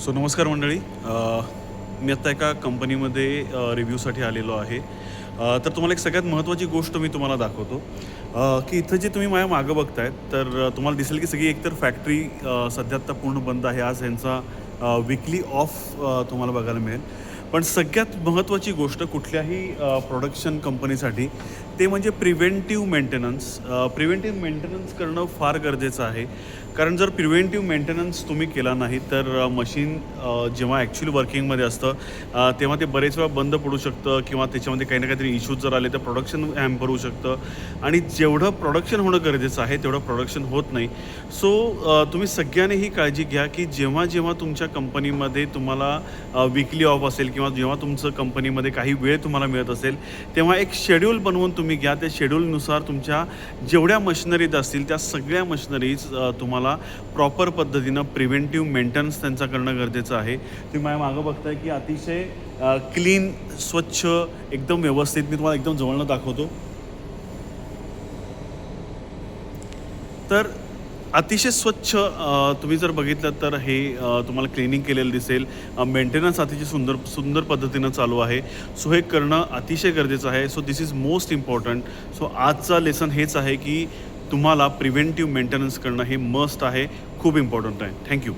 नमस्कार मंडळी. मी आत्ता एका कंपनीमध्ये रिव्ह्यूसाठी आलेलो आहे. तर तुम्हाला एक सगळ्यात महत्त्वाची गोष्ट मी तुम्हाला दाखवतो, की इथं जे तुम्ही माझ्या मागं बघताय तर तुम्हाला दिसेल की सगळी एकतर फॅक्टरी सध्या आत्ता पूर्ण बंद आहे. आज यांचा वीकली ऑफ तुम्हाला बघायला मिळेल. पण सगळ्यात महत्त्वाची गोष्ट कुठल्याही प्रोडक्शन कंपनीसाठी ते म्हणजे प्रिव्हेंटिव्ह मेंटेनन्स. प्रिव्हेंटिव्ह मेंटेनन्स करणं फार गरजेचं आहे. कारण जर प्रिव्हेंटिव्ह मेंटेनन्स तुम्ही केला नाही तर मशीन जेव्हा ॲक्च्युअली वर्किंगमध्ये असतं तेव्हा ते बरेच वेळा बंद पडू शकतं किंवा त्याच्यामध्ये काही ना काहीतरी इश्यूज जर आले तर प्रोडक्शन हॅम्पर होऊ शकतं आणि जेवढं प्रोडक्शन होणं गरजेचं आहे तेवढं प्रोडक्शन होत नाही. सो तुम्ही सगळ्यांनी ही काळजी घ्या की जेव्हा जेव्हा तुमच्या कंपनीमध्ये तुम्हाला वीकली ऑफ असेल किंवा जेव्हा तुमचं कंपनीमध्ये काही वेळ तुम्हाला मिळत असेल तेव्हा एक शेड्यूल बनवून तुम्ही घ्या. त्या शेड्यूलनुसार तुमच्या जेवढ्या मशिनरीज असतील त्या सगळ्या मशिनरीज तुम्हाला प्रॉपर पद्धतीनं प्रिव्हेंटिव्ह मेंटेनन्स त्यांचा करणं गरजेचं आहे. तुम्ही माझ्या मागं बघताय की अतिशय क्लीन, स्वच्छ, एकदम व्यवस्थित. मी तुम्हाला एकदम जवळनं दाखवतो. तर अतिशय स्वच्छ तुम्ही जर बघितलं तर हे तुम्हाला क्लिनिंग केलेलं दिसेल. मेंटेनन्स अतिशय सुंदर सुंदर पद्धतीनं चालू आहे. सो हे करणं अतिशय गरजेचं आहे. So this is most important. So आजचा लेसन हेच आहे की तुम्हाला प्रिव्हेंटिव्ह मेंटेनन्स करणं हे मस्ट आहे. खूप इम्पॉर्टंट आहे. थँक्यू.